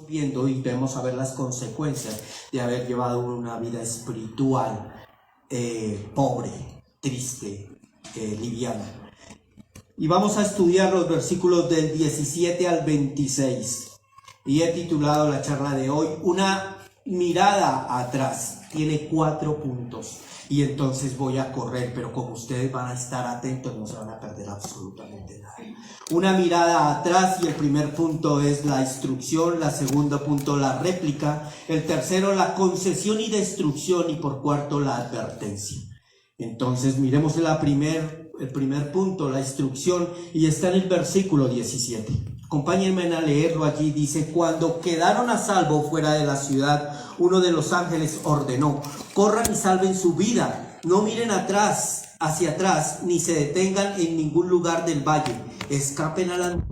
Viendo y debemos saber las consecuencias de haber llevado una vida espiritual pobre, triste, liviana. Y vamos a estudiar los versículos del 17 al 26. Y he titulado la charla de hoy Una mirada atrás. Tiene 4 puntos. Y entonces voy a correr, pero como ustedes van a estar atentos, no se van a perder absolutamente nada. Una mirada atrás, y el primer punto es la instrucción, el segundo punto la réplica, el tercero la concesión y destrucción, y por cuarto la advertencia. Entonces miremos el primer punto, la instrucción, y está en el versículo 17. Acompáñenme a leerlo allí. Dice: cuando quedaron a salvo fuera de la ciudad, uno de los ángeles ordenó: corran y salven su vida, no miren hacia atrás, ni se detengan en ningún lugar del valle, escapen a la...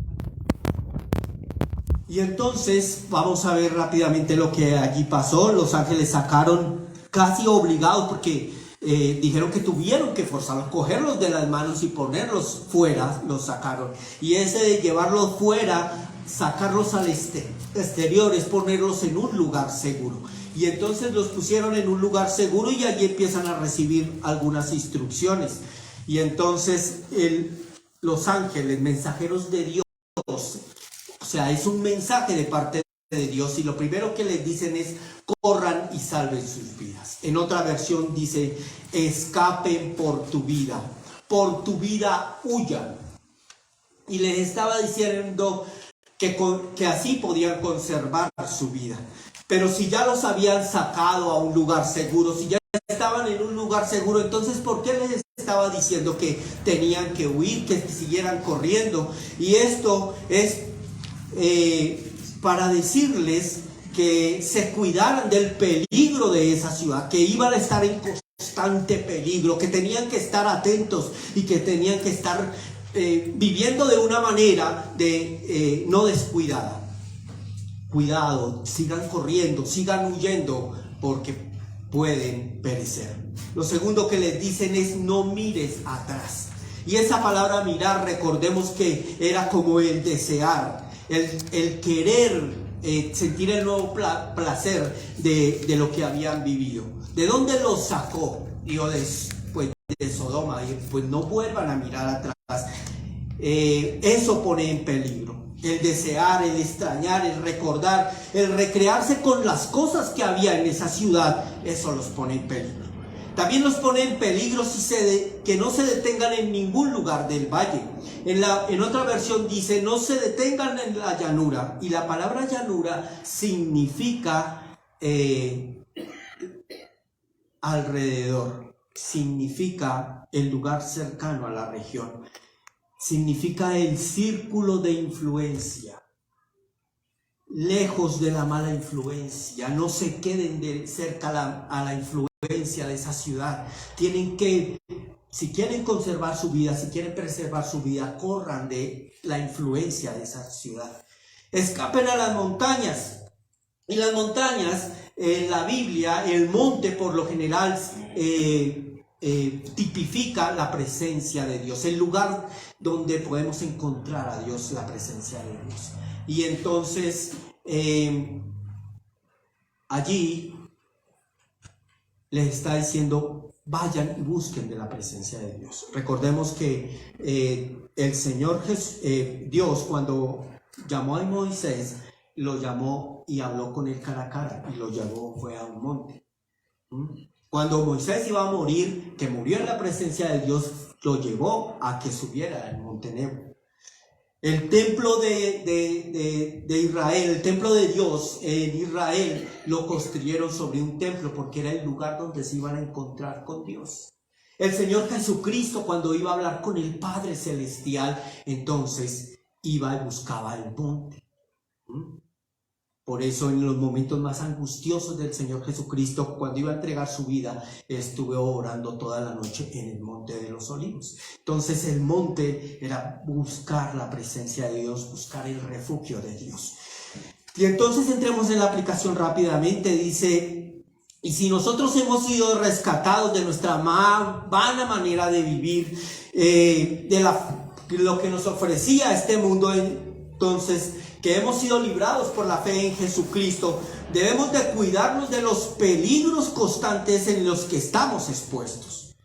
Y entonces vamos a ver rápidamente lo que allí pasó. Los ángeles sacaron, casi obligados, porque dijeron que tuvieron que forzarlos, cogerlos de las manos y ponerlos fuera. Los sacaron, y ese de llevarlos fuera, sacarlos al exterior, es ponerlos en un lugar seguro. Y entonces los pusieron en un lugar seguro, y allí empiezan a recibir algunas instrucciones. Y entonces los ángeles, mensajeros de Dios, o sea, es un mensaje de parte de Dios, y lo primero que les dicen es: corran y salven sus vidas. En otra versión dice: escapen por tu vida huyan. Y les estaba diciendo que así podían conservar su vida. Pero si ya los habían sacado a un lugar seguro, si ya estaban en un lugar seguro, entonces ¿por qué les estaba diciendo que tenían que huir, que siguieran corriendo? Y esto es para decirles que se cuidaran del peligro de esa ciudad, que iban a estar en constante peligro, que tenían que estar atentos y que tenían que estar viviendo de una manera no descuidada. Cuidado, sigan corriendo, sigan huyendo, porque pueden perecer. Lo segundo que les dicen es: no mires atrás. Y esa palabra mirar, recordemos que era como el desear, el querer sentir el nuevo placer de lo que habían vivido. ¿De dónde los sacó? Digo, pues de Sodoma. Y pues no vuelvan a mirar atrás. Eso pone en peligro. El desear, el extrañar, el recordar, el recrearse con las cosas que había en esa ciudad, eso los pone en peligro. También los pone en peligro que no se detengan en ningún lugar del valle. En otra versión dice: no se detengan en la llanura. Y la palabra llanura significa alrededor, significa el lugar cercano a la región. Significa el círculo de influencia, lejos de la mala influencia. No se queden cerca a la influencia de esa ciudad. Tienen que, si quieren conservar su vida, si quieren preservar su vida, corran de la influencia de esa ciudad. Escapen a las montañas. Y las montañas, en la Biblia, el monte por lo general tipifica la presencia de Dios, el lugar donde podemos encontrar a Dios, la presencia de Dios. Y entonces allí les está diciendo: vayan y busquen de la presencia de Dios. Recordemos que el Señor Dios, cuando llamó a Moisés, lo llamó y habló con él cara a cara, y lo llevó, fue a un monte. Cuando Moisés iba a morir, que murió en la presencia de Dios, lo llevó a que subiera al monte Nebo. El templo de Israel, el templo de Dios en Israel, lo construyeron sobre un templo, porque era el lugar donde se iban a encontrar con Dios. El Señor Jesucristo, cuando iba a hablar con el Padre Celestial, entonces iba y buscaba el monte. Por eso, en los momentos más angustiosos del Señor Jesucristo, cuando iba a entregar su vida, estuvo orando toda la noche en el monte de los olivos. Entonces el monte era buscar la presencia de Dios, buscar el refugio de Dios. Y entonces entremos en la aplicación rápidamente. Dice: y si nosotros hemos sido rescatados de nuestra vana manera de vivir, de lo que nos ofrecía este mundo, entonces que hemos sido librados por la fe en Jesucristo, debemos de cuidarnos de los peligros constantes en los que estamos expuestos.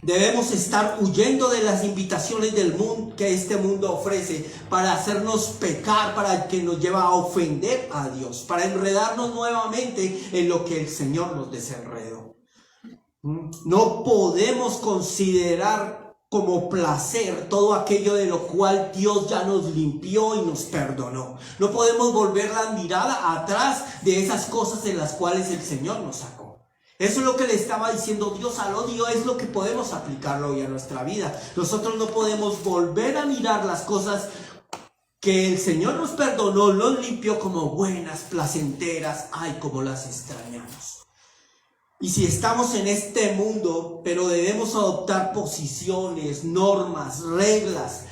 Debemos estar huyendo de las invitaciones del mundo que este mundo ofrece para hacernos pecar, para que nos lleva a ofender a Dios, para enredarnos nuevamente en lo que el Señor nos desenredó. No podemos considerar como placer todo aquello de lo cual Dios ya nos limpió y nos perdonó. No podemos volver la mirada atrás de esas cosas en las cuales el Señor nos sacó. Eso es lo que le estaba diciendo Dios al odio, es lo que podemos aplicarlo hoy a nuestra vida. Nosotros no podemos volver a mirar las cosas que el Señor nos perdonó, nos limpió como buenas, placenteras, ay, como las extrañamos. Y si estamos en este mundo, pero debemos adoptar posiciones, normas, reglas,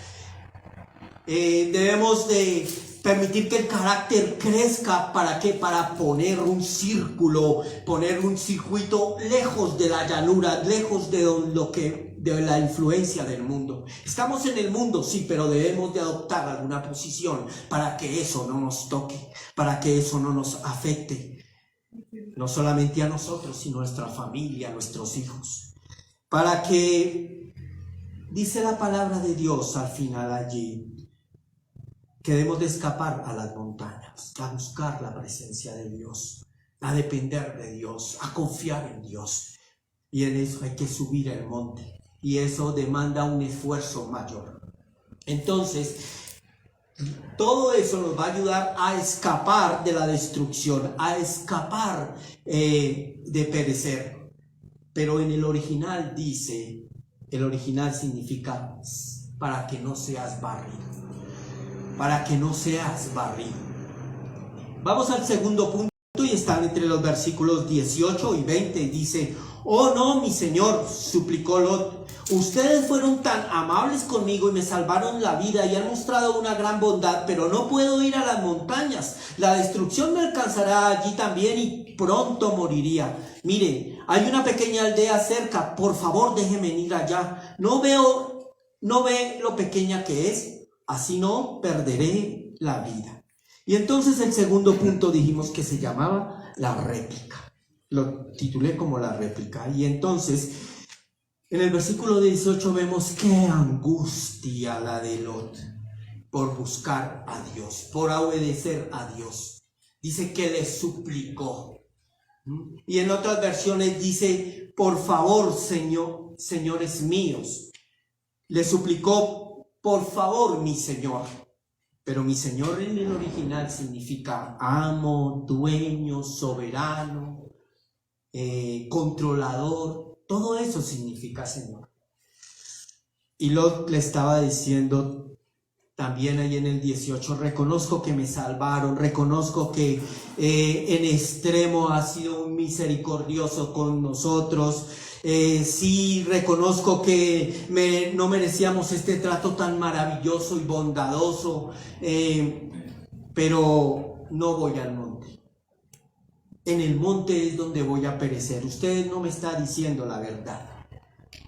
debemos de permitir que el carácter crezca. ¿Para qué? Para poner un círculo, poner un circuito lejos de la llanura, lejos de la influencia del mundo. Estamos en el mundo, sí, pero debemos de adoptar alguna posición para que eso no nos toque, para que eso no nos afecte. No solamente a nosotros, sino a nuestra familia, a nuestros hijos. Para que, dice la palabra de Dios al final allí, que debemos de escapar a las montañas, a buscar la presencia de Dios, a depender de Dios, a confiar en Dios. Y en eso hay que subir el monte. Y eso demanda un esfuerzo mayor. Entonces, todo eso nos va a ayudar a escapar de la destrucción, a escapar de perecer. Pero en el original dice, el original significa para que no seas barrido. Para que no seas barrido. Vamos al segundo punto y están entre los versículos 18 y 20. Dice: oh no, mi Señor, suplicó Lot, ustedes fueron tan amables conmigo y me salvaron la vida y han mostrado una gran bondad, pero no puedo ir a las montañas. La destrucción me alcanzará allí también y pronto moriría. Mire, hay una pequeña aldea cerca, por favor déjeme ir allá. ¿No ve lo pequeña que es? Así no perderé la vida. Y entonces el segundo punto dijimos que se llamaba la réplica. Lo titulé como la réplica. Y entonces en el versículo 18 vemos qué angustia la de Lot por buscar a Dios, por obedecer a Dios. Dice que le suplicó. Y en otras versiones dice: por favor, señores míos. Le suplicó: por favor, mi Señor. Pero mi Señor en el original significa amo, dueño, soberano, controlador. Todo eso significa Señor. Y Lot le estaba diciendo también ahí en el 18: reconozco que me salvaron, reconozco que en extremo ha sido misericordioso con nosotros. Sí, reconozco que no merecíamos este trato tan maravilloso y bondadoso, pero no voy al monte. En el monte es donde voy a perecer. Usted no me está diciendo la verdad.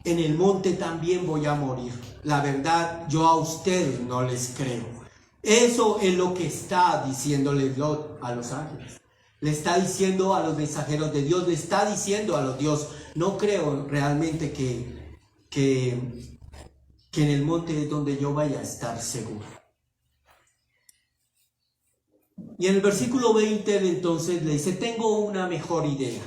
En el monte también voy a morir. La verdad, yo a ustedes no les creo. Eso es lo que está diciéndole Lot a los ángeles. Le está diciendo a los mensajeros de Dios, le está diciendo a los Dios: no creo realmente que en el monte es donde yo vaya a estar seguro. Y en el versículo 20 entonces le dice: tengo una mejor idea.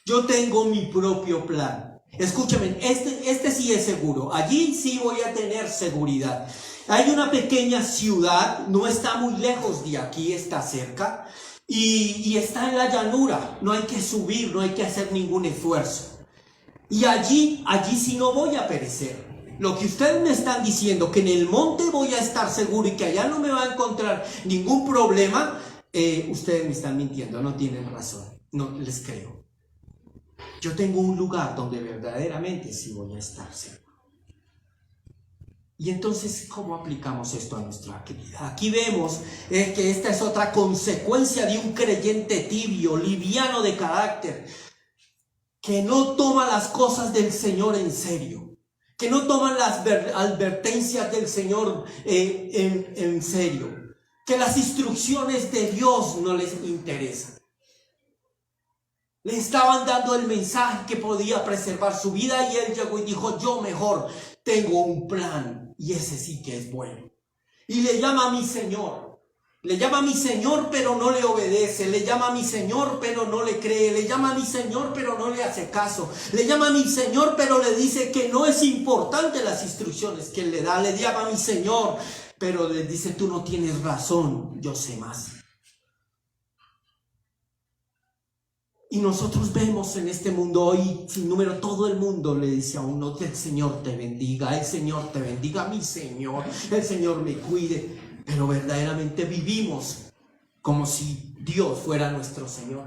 Yo tengo mi propio plan. Escúchame, este sí es seguro. Allí sí voy a tener seguridad. Hay una pequeña ciudad, no está muy lejos de aquí, está cerca. Y está en la llanura, no hay que subir, no hay que hacer ningún esfuerzo. Y allí sí no voy a perecer. Lo que ustedes me están diciendo, que en el monte voy a estar seguro y que allá no me va a encontrar ningún problema, ustedes me están mintiendo, no tienen razón, no les creo. Yo tengo un lugar donde verdaderamente sí voy a estar seguro. Y entonces, ¿cómo aplicamos esto a nuestra actividad? Aquí vemos que esta es otra consecuencia de un creyente tibio, liviano de carácter, que no toma las cosas del Señor en serio, que no toma las advertencias del Señor en serio. que las instrucciones de Dios no les interesan. Le estaban dando el mensaje que podía preservar su vida y él llegó y dijo, yo mejor tengo un plan y ese sí que es bueno. Y le llama a mi Señor. Le llama a mi Señor, pero no le obedece. Le llama a mi Señor, pero no le cree. Le llama a mi Señor, pero no le hace caso. Le llama a mi Señor, pero le dice que no es importante las instrucciones que él le da. Le llama a mi Señor, pero le dice, tú no tienes razón, yo sé más. Y nosotros vemos en este mundo hoy, sin número, todo el mundo le dice a uno que el Señor te bendiga, el Señor te bendiga, mi Señor, el Señor me cuide. Pero verdaderamente vivimos como si Dios fuera nuestro Señor.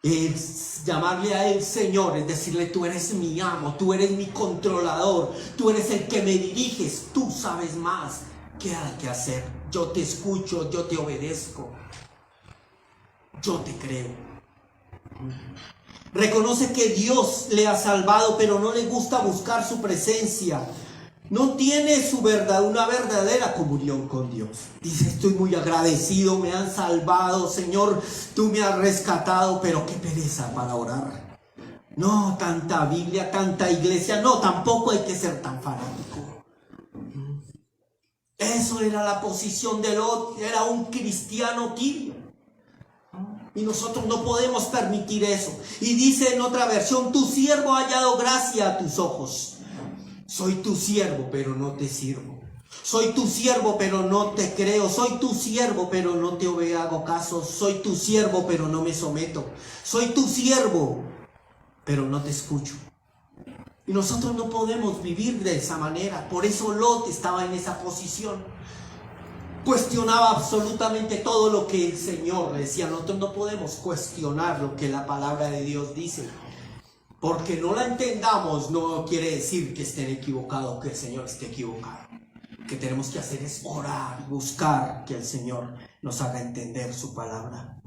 Es llamarle a Él Señor, es decirle, tú eres mi amo, tú eres mi controlador, tú eres el que me diriges, tú sabes más qué hay que hacer. Yo te escucho, yo te obedezco, yo te creo. Reconoce que Dios le ha salvado, pero no le gusta buscar su presencia. No tiene una verdadera comunión con Dios. Dice, estoy muy agradecido, me han salvado, Señor, tú me has rescatado, pero qué pereza para orar. No, tanta Biblia, tanta iglesia, no, tampoco hay que ser tan fanático. Eso era la posición de Lot, era un cristiano tibio. Y nosotros no podemos permitir eso. Y dice en otra versión, tu siervo ha hallado gracia a tus ojos. Soy tu siervo, pero no te sirvo. Soy tu siervo, pero no te creo. Soy tu siervo, pero no te hago caso. Soy tu siervo, pero no me someto. Soy tu siervo, pero no te escucho. Y nosotros no podemos vivir de esa manera. Por eso Lot estaba en esa posición. Cuestionaba absolutamente todo lo que el Señor le decía. Nosotros no podemos cuestionar lo que la palabra de Dios dice. Porque no la entendamos no quiere decir que estén equivocados, que el Señor esté equivocado. Lo que tenemos que hacer es orar, buscar que el Señor nos haga entender su palabra.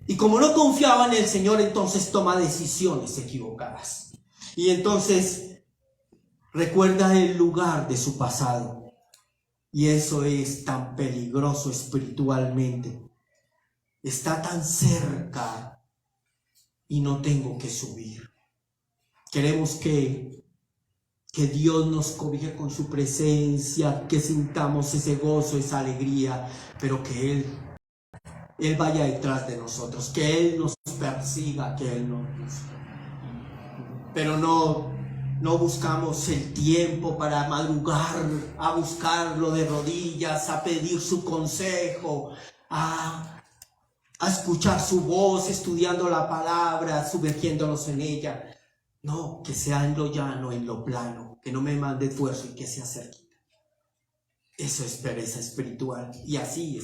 Y como no confiaba en el Señor, entonces toma decisiones equivocadas. Y entonces recuerda el lugar de su pasado. Y eso es tan peligroso espiritualmente. Está tan cerca y no tengo que subir. Queremos que Dios nos cobije con su presencia, que sintamos ese gozo, esa alegría, pero que Él vaya detrás de nosotros, que Él nos persiga, que Él nos... Pero no buscamos el tiempo para madrugar, a buscarlo de rodillas, a pedir su consejo, a escuchar su voz, estudiando la palabra, sumergiéndonos en ella. No, que sea en lo llano, en lo plano, que no me mande esfuerzo y que sea cerquita. Eso es pereza espiritual. Y así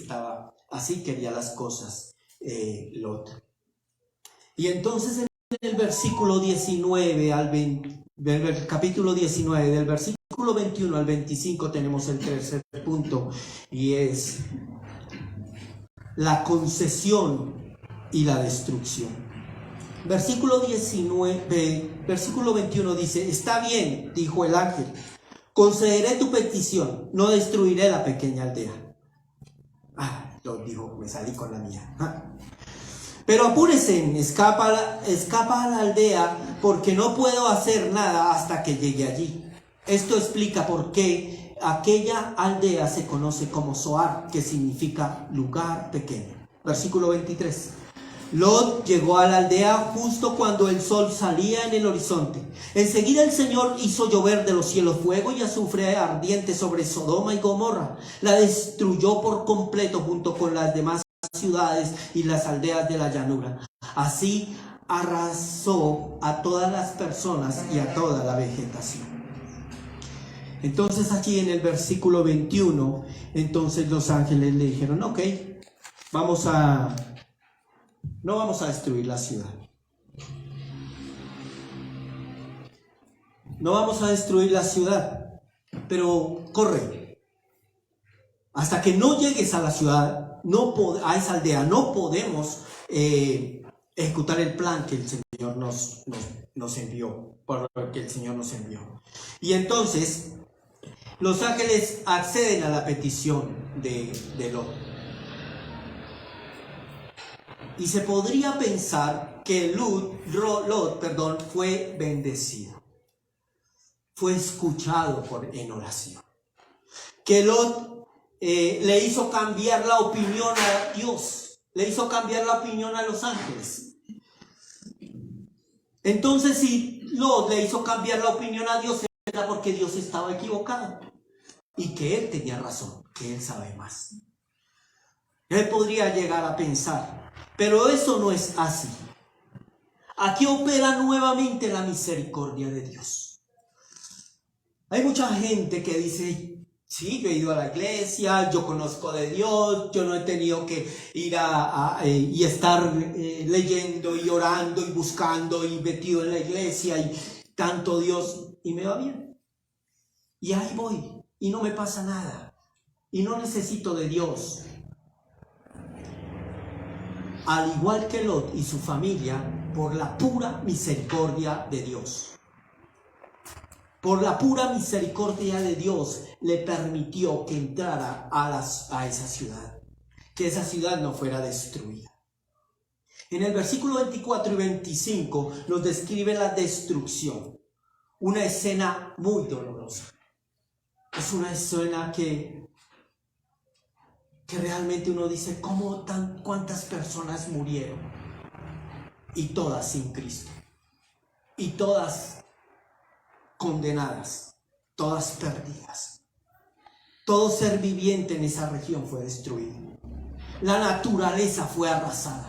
quería las cosas Lot. Y entonces en el versículo 19 del capítulo 19, del versículo 21 al 25 tenemos el tercer punto, y es la concesión y la destrucción. Versículo 21 dice, está bien, dijo el ángel, concederé tu petición, no destruiré la pequeña aldea. Lo dijo, me salí con la mía. Pero apúrense, escapa a la aldea, porque no puedo hacer nada hasta que llegue allí. Esto explica por qué aquella aldea se conoce como Zoar, que significa lugar pequeño. Versículo 23. Lot llegó a la aldea justo cuando el sol salía en el horizonte. Enseguida el Señor hizo llover de los cielos fuego y azufre ardiente sobre Sodoma y Gomorra. La destruyó por completo junto con las demás ciudades y las aldeas de la llanura. Así arrasó a todas las personas y a toda la vegetación. Entonces aquí en el versículo 21, entonces los ángeles le dijeron, ok, no vamos a destruir la ciudad. No vamos a destruir la ciudad, pero corre. Hasta que no llegues a la ciudad, a esa aldea, no podemos ejecutar el plan que el Señor nos envió, por lo que el Señor nos envió. Y entonces, Los ángeles acceden a la petición de Lot. Y se podría pensar que Lot, fue bendecido. Fue escuchado en oración. Que Lot le hizo cambiar la opinión a Dios. Le hizo cambiar la opinión a los ángeles. Entonces, si Lot le hizo cambiar la opinión a Dios, era porque Dios estaba equivocado. Y que él tenía razón, que él sabe más. Él podría llegar a pensar, pero eso no es así. Aquí opera nuevamente la misericordia de Dios. Hay mucha gente que dice, sí, yo he ido a la iglesia, yo conozco de Dios, yo no he tenido que ir y estar leyendo y orando y buscando y metido en la iglesia y tanto Dios, y me va bien. Y ahí voy, y no me pasa nada, y no necesito de Dios. Al igual que Lot y su familia, por la pura misericordia de Dios. Por la pura misericordia de Dios le permitió que entrara a esa ciudad, que esa ciudad no fuera destruida. En el versículo 24 y 25 nos describe la destrucción, una escena muy dolorosa. Es una escena que realmente uno dice, ¿cuántas personas murieron? Y todas sin Cristo. Y todas condenadas, todas perdidas. Todo ser viviente en esa región fue destruido. La naturaleza fue arrasada.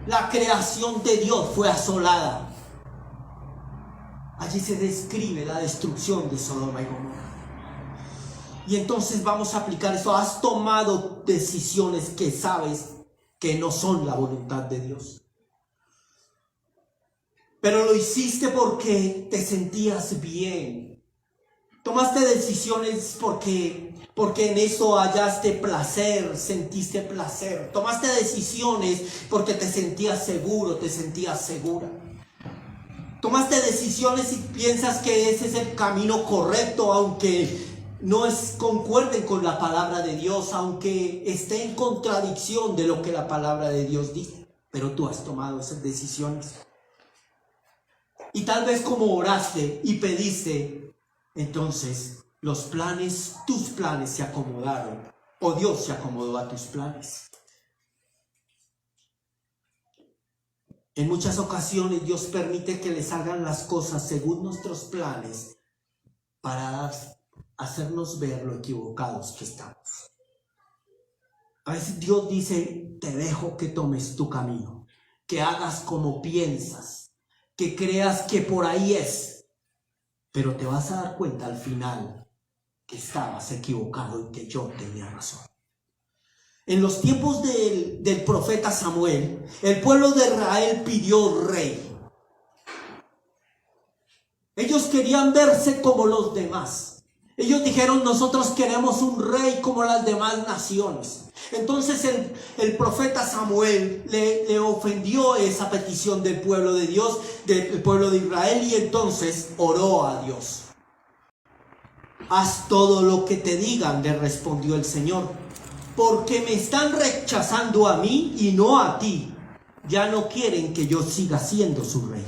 La creación de Dios fue asolada. Allí se describe la destrucción de Sodoma y Gomorra. Y entonces vamos a aplicar eso. Has tomado decisiones que sabes que no son la voluntad de Dios. Pero lo hiciste porque te sentías bien. Tomaste decisiones porque en eso hallaste placer, sentiste placer. Tomaste decisiones porque te sentías seguro, te sentías segura. Tomaste decisiones y piensas que ese es el camino correcto, aunque no concuerden con la palabra de Dios, aunque esté en contradicción de lo que la palabra de Dios dice. Pero tú has tomado esas decisiones. Y tal vez como oraste y pediste, entonces tus planes se acomodaron, o Dios se acomodó a tus planes. En muchas ocasiones Dios permite que le salgan las cosas según nuestros planes para hacernos ver lo equivocados que estamos. A veces Dios dice, te dejo que tomes tu camino, que hagas como piensas, que creas que por ahí es, pero te vas a dar cuenta al final que estabas equivocado y que yo tenía razón. En los tiempos del profeta Samuel, el pueblo de Israel pidió rey. Ellos querían verse como los demás. Ellos dijeron, nosotros queremos un rey como las demás naciones. Entonces el profeta Samuel le ofendió esa petición del pueblo de Dios, del pueblo de Israel, y entonces oró a Dios. Haz todo lo que te digan, le respondió el Señor, porque me están rechazando a mí y no a ti. Ya no quieren que yo siga siendo su rey.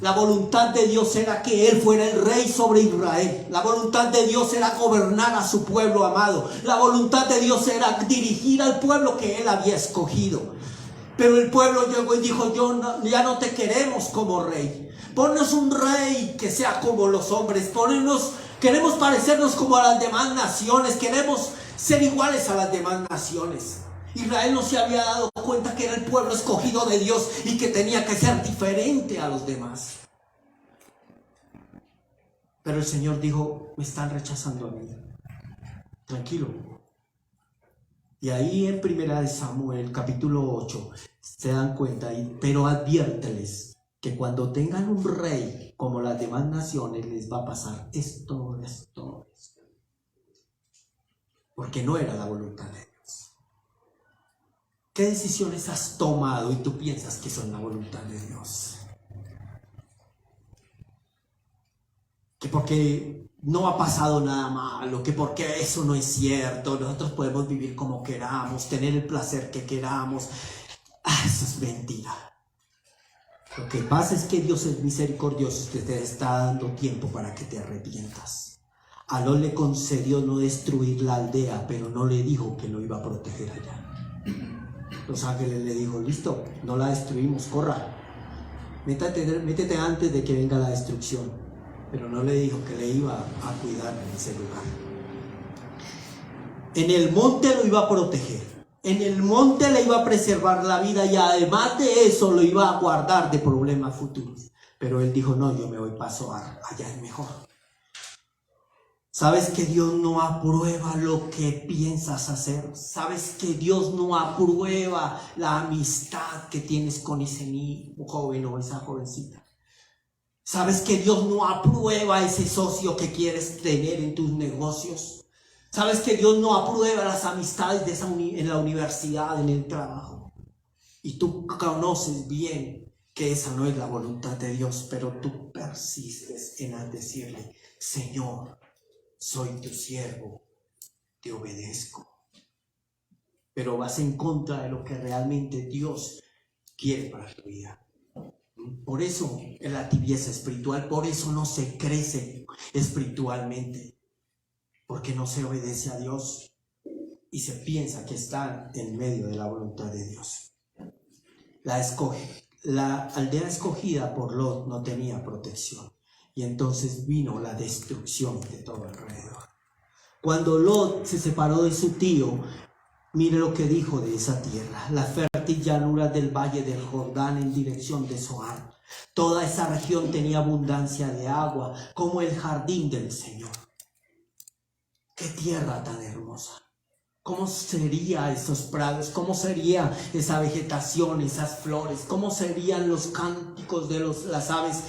La voluntad de Dios era que Él fuera el rey sobre Israel. La voluntad de Dios era gobernar a su pueblo amado. La voluntad de Dios era dirigir al pueblo que Él había escogido. Pero el pueblo llegó y dijo, ya no te queremos como rey. Ponnos un rey que sea como los hombres. Queremos parecernos como a las demás naciones. Queremos ser iguales a las demás naciones. Israel no se había dado cuenta que era el pueblo escogido de Dios y que tenía que ser diferente a los demás. Pero el Señor dijo, me están rechazando a mí. Tranquilo. Y ahí en 1 Samuel capítulo 8 se dan cuenta, pero adviérteles que cuando tengan un rey como las demás naciones les va a pasar esto. Porque no era la voluntad de Dios. ¿Qué decisiones has tomado y tú piensas que son la voluntad de Dios? Que porque no ha pasado nada malo, que porque eso no es cierto, nosotros podemos vivir como queramos, tener el placer que queramos. Eso es mentira. Lo que pasa es que Dios es misericordioso, que te está dando tiempo para que te arrepientas. A Lot le concedió no destruir la aldea, pero no le dijo que lo iba a proteger allá. Los ángeles le dijo, listo, no la destruimos, corra. Métete antes de que venga la destrucción. Pero no le dijo que le iba a cuidar en ese lugar. En el monte lo iba a proteger. En el monte le iba a preservar la vida y además de eso lo iba a guardar de problemas futuros. Pero él dijo, no, yo me voy paso allá es mejor. ¿Sabes que Dios no aprueba lo que piensas hacer? ¿Sabes que Dios no aprueba la amistad que tienes con ese joven o esa jovencita? ¿Sabes que Dios no aprueba ese socio que quieres tener en tus negocios? ¿Sabes que Dios no aprueba las amistades en la universidad, en el trabajo? Y tú conoces bien que esa no es la voluntad de Dios, pero tú persistes en decirle, Señor, soy tu siervo, te obedezco. Pero vas en contra de lo que realmente Dios quiere para tu vida. Por eso es la tibieza espiritual, por eso no se crece espiritualmente. Porque no se obedece a Dios y se piensa que está en medio de la voluntad de Dios. La aldea escogida por Lot no tenía protección y entonces vino la destrucción de todo alrededor. Cuando Lot se separó de su tío, mire lo que dijo de esa tierra: la fértil llanura del valle del Jordán en dirección de Zoar. Toda esa región tenía abundancia de agua como el jardín del Señor. ¡Qué tierra tan hermosa! ¿Cómo serían esos prados? ¿Cómo sería esa vegetación, esas flores? ¿Cómo serían los cánticos de las aves?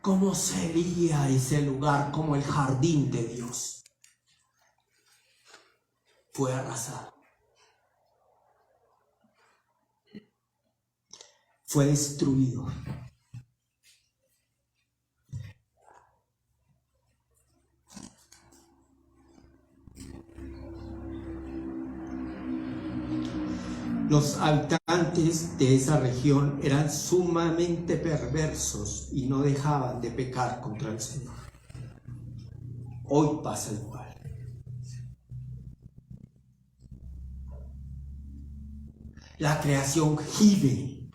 ¿Cómo sería ese lugar como el jardín de Dios? Fue arrasado. Fue destruido. Los habitantes de esa región eran sumamente perversos y no dejaban de pecar contra el Señor. Hoy pasa igual. La creación gime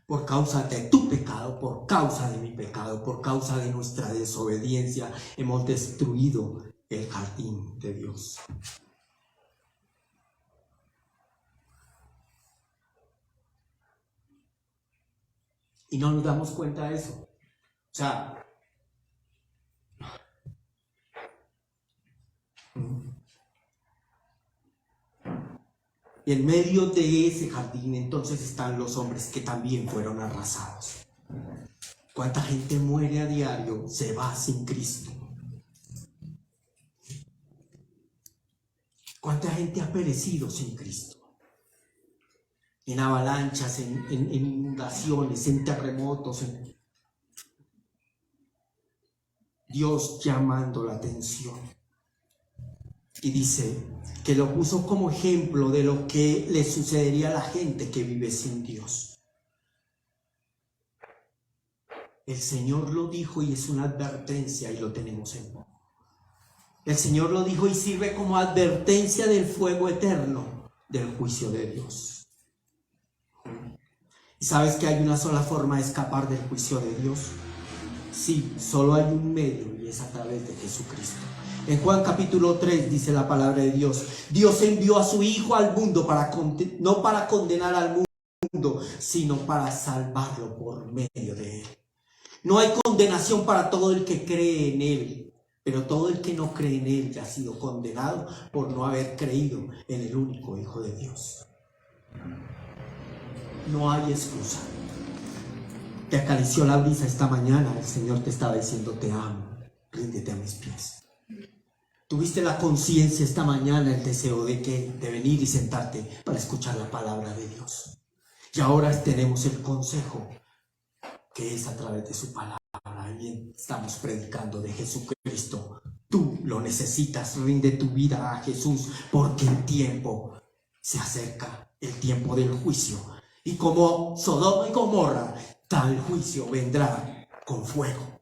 por causa de tu pecado, por causa de mi pecado, por causa de nuestra desobediencia. Hemos destruido el jardín de Dios. Y no nos damos cuenta de eso. O sea, y en medio de ese jardín entonces están los hombres que también fueron arrasados. ¿Cuánta gente muere a diario? Se va sin Cristo. ¿Cuánta gente ha perecido sin Cristo? En avalanchas, en inundaciones, en terremotos. Dios llamando la atención. Y dice que lo puso como ejemplo de lo que le sucedería a la gente que vive sin Dios. El Señor lo dijo y es una advertencia y lo tenemos en poco. El Señor lo dijo y sirve como advertencia del fuego eterno, del juicio de Dios. ¿Y sabes que hay una sola forma de escapar del juicio de Dios? Sí, solo hay un medio y es a través de Jesucristo. En Juan capítulo 3 dice la palabra de Dios: Dios envió a su Hijo al mundo no para condenar al mundo, sino para salvarlo por medio de él. No hay condenación para todo el que cree en él, pero todo el que no cree en él ya ha sido condenado por no haber creído en el único Hijo de Dios. No hay excusa. Te acarició la brisa esta mañana, el Señor te estaba diciendo: te amo, ríndete a mis pies. Tuviste la conciencia esta mañana, el deseo de venir y sentarte para escuchar la palabra de Dios. Y ahora tenemos el consejo, que es a través de su palabra. y estamos predicando de Jesucristo. Tú lo necesitas, rinde tu vida a Jesús, porque el tiempo se acerca, el tiempo del juicio. Y como Sodoma y Gomorra, tal juicio vendrá con fuego.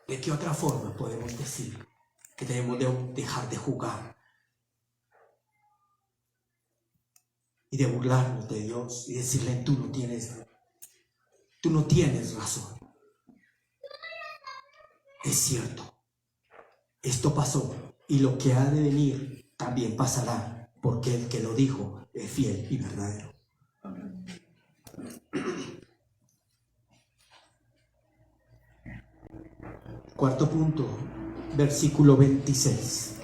¿De qué otra forma podemos decir que debemos de dejar de jugar y de burlarnos de Dios y decirle: tú no tienes razón? Es cierto, esto pasó y lo que ha de venir también pasará, porque el que lo dijo es fiel y verdadero. Amén. Cuarto punto, versículo 26.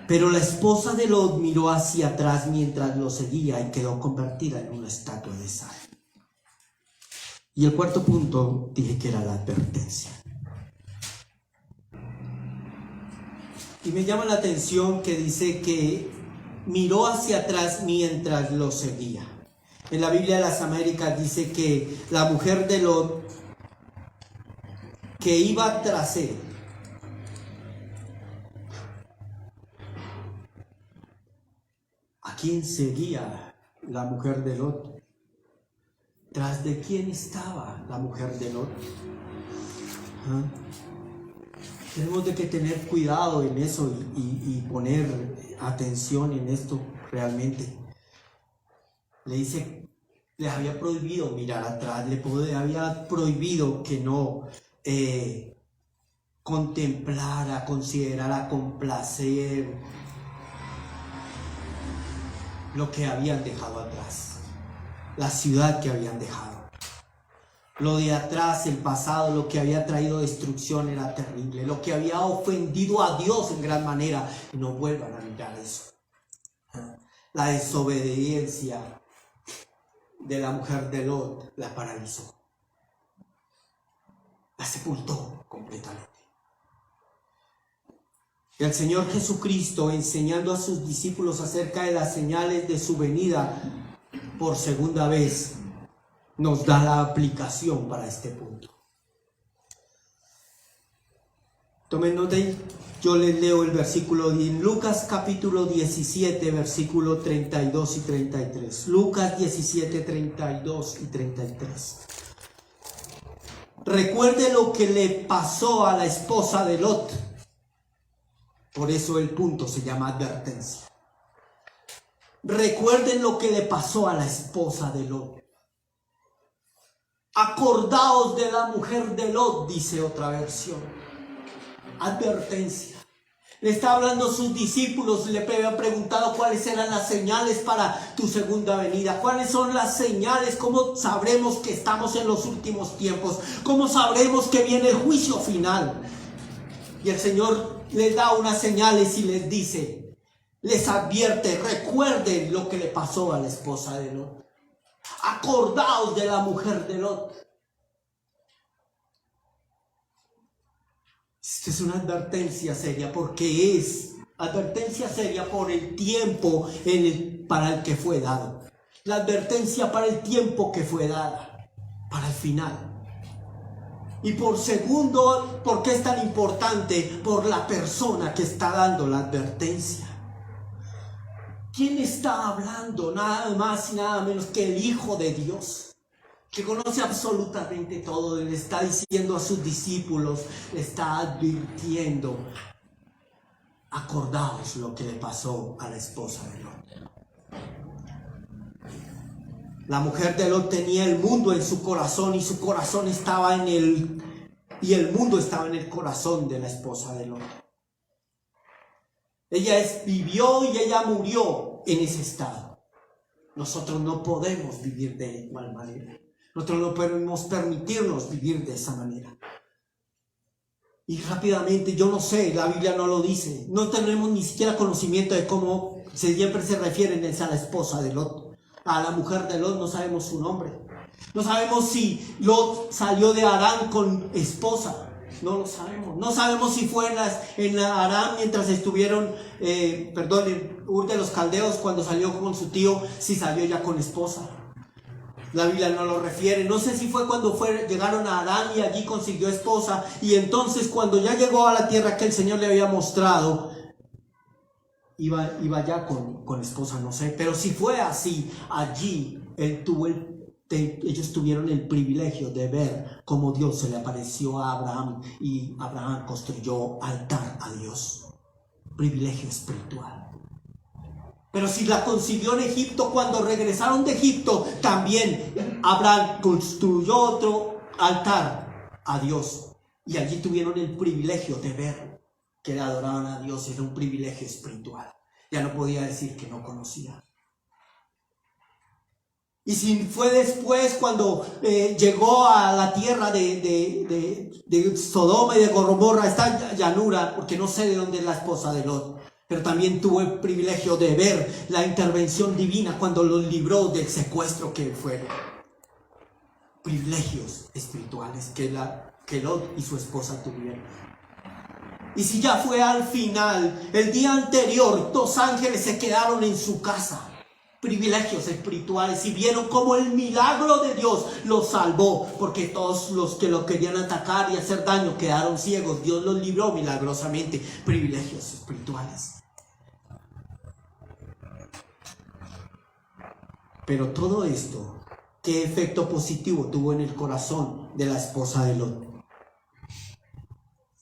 Pero la esposa de Lot miró hacia atrás mientras lo seguía y quedó convertida en una estatua de sal. Y el cuarto punto dije que era la advertencia. Y me llama la atención que dice que miró hacia atrás mientras lo seguía. En la Biblia de las Américas dice que la mujer de Lot, que iba tras él, ¿a quién seguía la mujer de Lot? ¿Tras de quién estaba la mujer de Lot? ¿Ah? Tenemos de que tener cuidado en eso y poner atención en esto realmente. Le dice, les había prohibido mirar atrás, le había prohibido que no contemplara, considerara con placer lo que habían dejado atrás, la ciudad que habían dejado. Lo de atrás, el pasado, lo que había traído destrucción era terrible, lo que había ofendido a Dios en gran manera. No vuelvan a mirar eso. La desobediencia de la mujer de Lot la paralizó, la sepultó completamente. El Señor Jesucristo, enseñando a sus discípulos acerca de las señales de su venida por segunda vez, nos da la aplicación para este punto. Tomen nota, yo les leo el versículo en Lucas capítulo 17, versículo 32 y 33. Lucas 17, 32 y 33. Recuerde lo que le pasó a la esposa de Lot. Por eso el punto se llama advertencia. Recuerden lo que le pasó a la esposa de Lot. Acordaos de la mujer de Lot, dice otra versión. Advertencia. Le está hablando a sus discípulos, le había preguntado cuáles eran las señales para tu segunda venida. ¿Cuáles son las señales? ¿Cómo sabremos que estamos en los últimos tiempos? ¿Cómo sabremos que viene el juicio final? Y el Señor les da unas señales y les dice, les advierte, recuerden lo que le pasó a la esposa de Lot. Acordaos de la mujer de Lot. Esta es una advertencia seria, porque es advertencia seria por el tiempo para el que fue dado. La advertencia para el tiempo que fue dada, para el final. Y por segundo, ¿por qué es tan importante? Por la persona que está dando la advertencia. ¿Quién está hablando? Nada más y nada menos que el Hijo de Dios, que conoce absolutamente todo. Le está diciendo a sus discípulos, le está advirtiendo: acordaos lo que le pasó a la esposa de Lot. La mujer de Lot tenía el mundo en su corazón, y su corazón estaba y el mundo estaba en el corazón de la esposa de Lot. Ella vivió y ella murió en ese estado. Nosotros no podemos vivir de igual manera. Nosotros no podemos permitirnos vivir de esa manera. Y rápidamente, yo no sé, la Biblia no lo dice. No tenemos ni siquiera conocimiento de cómo siempre se refieren a la esposa de Lot. A la mujer de Lot no sabemos su nombre. No sabemos si Lot salió de Aram con esposa. No lo sabemos. No sabemos si fue en Aram mientras estuvieron, en Ur de los Caldeos, cuando salió con su tío, si salió ya con esposa. La Biblia no lo refiere. No sé si fue cuando llegaron a Adán y allí consiguió esposa. Y entonces cuando ya llegó a la tierra que el Señor le había mostrado, iba ya con esposa, no sé. Pero si fue así, allí ellos tuvieron el privilegio de ver cómo Dios se le apareció a Abraham. Y Abraham construyó altar a Dios. Privilegio espiritual. Pero si la consiguió en Egipto, cuando regresaron de Egipto, también Abraham construyó otro altar a Dios. Y allí tuvieron el privilegio de ver que le adoraban a Dios. Era un privilegio espiritual. Ya no podía decir que no conocía. Y si fue después cuando llegó a la tierra de Sodoma y de Gomorra, esta llanura, porque no sé de dónde es la esposa de Lot. Pero también tuvo el privilegio de ver la intervención divina cuando los libró del secuestro que fueron. Privilegios espirituales que Lot y su esposa tuvieron. Y si ya fue al final, el día anterior, 2 ángeles se quedaron en su casa. Privilegios espirituales y vieron cómo el milagro de Dios los salvó, porque todos los que lo querían atacar y hacer daño quedaron ciegos. Dios los libró milagrosamente. Privilegios espirituales. Pero todo esto, ¿qué efecto positivo tuvo en el corazón de la esposa de Lot?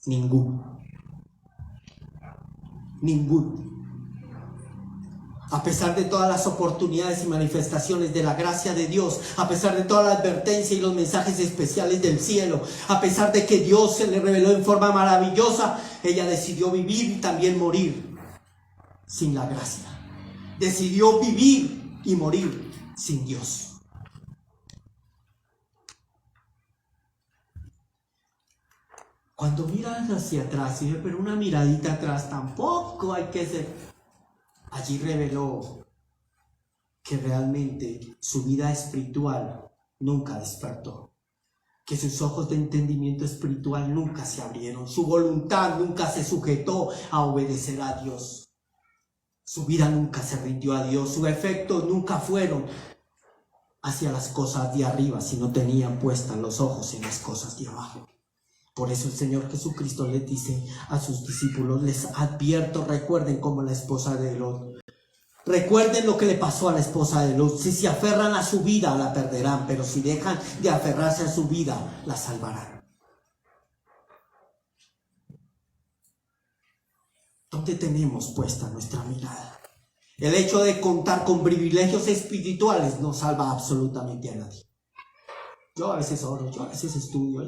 Ninguno. A pesar de todas las oportunidades y manifestaciones de la gracia de Dios, a pesar de toda la advertencia y los mensajes especiales del cielo, a pesar de que Dios se le reveló en forma maravillosa, ella decidió vivir y también morir sin la gracia. Decidió vivir y morir sin Dios. Cuando miras hacia atrás, pero una miradita atrás tampoco hay que ser. Allí reveló que realmente su vida espiritual nunca despertó, que sus ojos de entendimiento espiritual nunca se abrieron, su voluntad nunca se sujetó a obedecer a Dios. Su vida nunca se rindió a Dios, sus efectos nunca fueron hacia las cosas de arriba, sino tenían puestas los ojos en las cosas de abajo. Por eso el Señor Jesucristo les dice a sus discípulos, les advierto, recuerden como la esposa de Lot. Recuerden lo que le pasó a la esposa de Lot. Si se aferran a su vida, la perderán, pero si dejan de aferrarse a su vida, la salvarán. ¿Dónde tenemos puesta nuestra mirada? El hecho de contar con privilegios espirituales no salva absolutamente a nadie. Yo a veces oro, yo a veces estudio,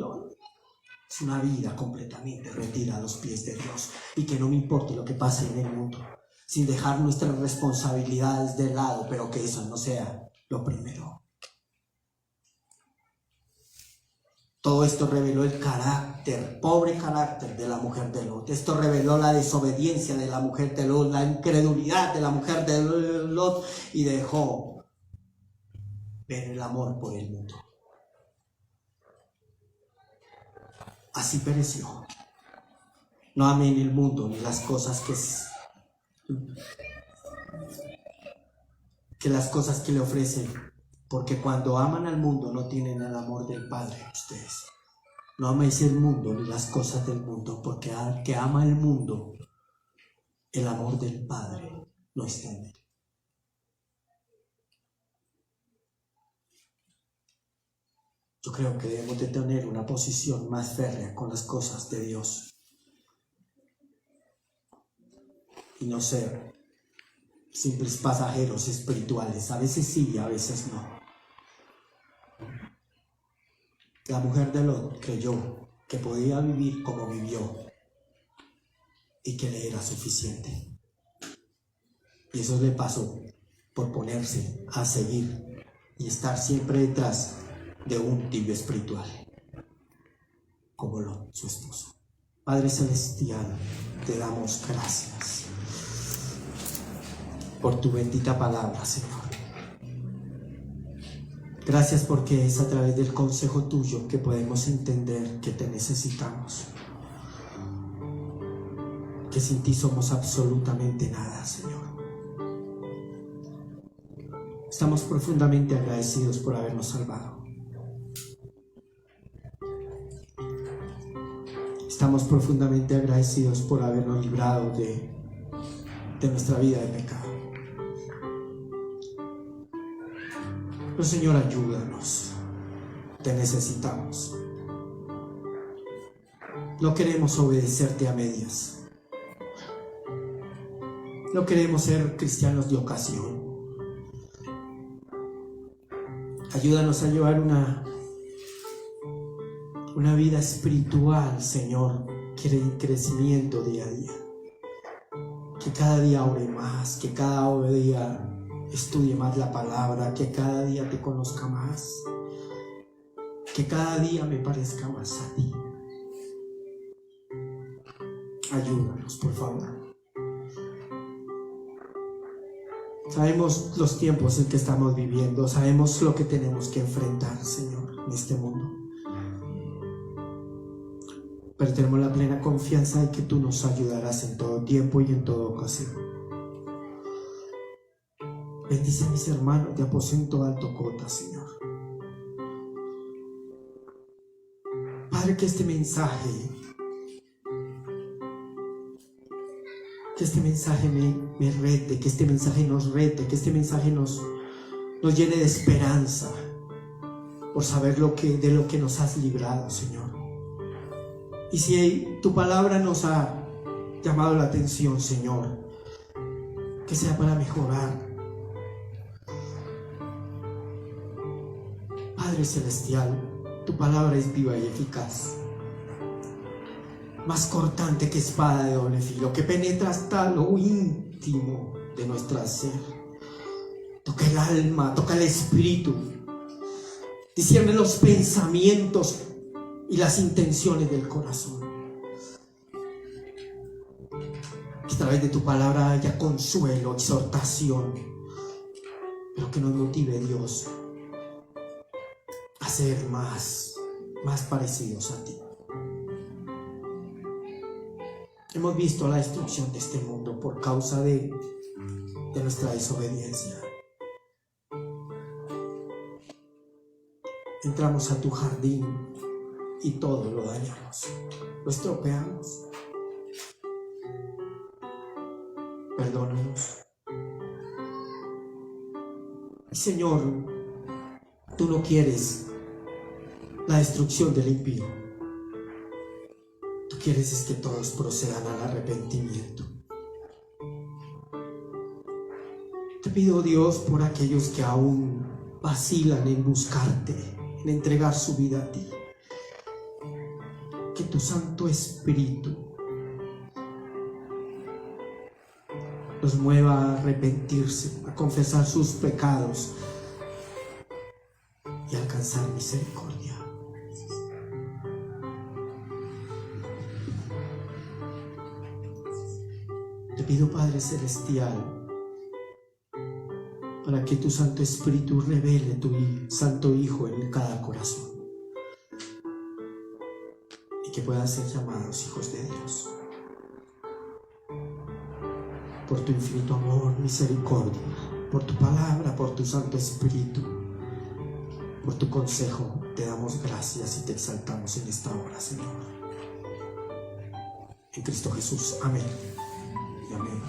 es una vida completamente rendida a los pies de Dios y que no me importe lo que pase en el mundo, sin dejar nuestras responsabilidades de lado, pero que eso no sea lo primero. Todo esto reveló el carácter, pobre carácter de la mujer de Lot. Esto reveló la desobediencia de la mujer de Lot, la incredulidad de la mujer de Lot, y dejó ver el amor por el mundo. Así pereció. No amen el mundo ni las cosas que le ofrecen, porque cuando aman al mundo no tienen el amor del Padre en ustedes. No améis el mundo ni las cosas del mundo, porque al que ama el mundo, el amor del Padre no está en él. Yo creo que debemos de tener una posición más férrea con las cosas de Dios y no ser simples pasajeros espirituales. A veces sí y a veces no. La mujer de Lot creyó que podía vivir como vivió y que le era suficiente. Y eso le pasó por ponerse a seguir y estar siempre detrás de un tibio espiritual, como Lot, su esposo. Padre Celestial, te damos gracias por tu bendita palabra, Señor. Gracias porque es a través del consejo tuyo que podemos entender que te necesitamos, que sin ti somos absolutamente nada, Señor. Estamos profundamente agradecidos por habernos salvado. Estamos profundamente agradecidos por habernos librado de nuestra vida de pecado. Pero Señor, ayúdanos. Te necesitamos. No queremos obedecerte a medias. No queremos ser cristianos de ocasión. Ayúdanos a llevar una vida espiritual, Señor, en crecimiento día a día. Que cada día ore más, que cada día estudie más la palabra, que cada día te conozca más, que cada día me parezca más a ti. Ayúdanos, por favor. Sabemos los tiempos en que estamos viviendo, sabemos lo que tenemos que enfrentar, Señor, en este mundo. Pero tenemos la plena confianza de que tú nos ayudarás en todo tiempo y en toda ocasión. Bendice a mis hermanos de Aposento Alto Cota, Señor. Padre, que este mensaje me rete, que este mensaje nos rete, que este mensaje nos llene de esperanza por saber de lo que nos has librado, Señor. Y si tu palabra nos ha llamado la atención, Señor, que sea para mejorar. Padre Celestial, tu palabra es viva y eficaz, más cortante que espada de doble filo, que penetra hasta lo íntimo de nuestra ser. Toca el alma, toca el espíritu, discierne los pensamientos y las intenciones del corazón. Que a través de tu palabra haya consuelo, exhortación, pero que nos motive, Dios, a ser más parecidos a ti. Hemos visto la destrucción de este mundo por causa de nuestra desobediencia. Entramos a tu jardín y todo lo dañamos, lo estropeamos. Perdónanos. Señor, tú no quieres la destrucción del impío. Tú quieres es que todos procedan al arrepentimiento. Te pido, Dios, por aquellos que aún vacilan en buscarte, en entregar su vida a ti, que tu Santo Espíritu los mueva a arrepentirse, a confesar sus pecados y a alcanzar misericordia. Te pido, Padre Celestial, para que tu Santo Espíritu revele tu Santo Hijo en cada corazón y que puedan ser llamados hijos de Dios. Por tu infinito amor, misericordia, por tu palabra, por tu Santo Espíritu, por tu consejo, te damos gracias y te exaltamos en esta hora, Señor. En Cristo Jesús. Amén y amén.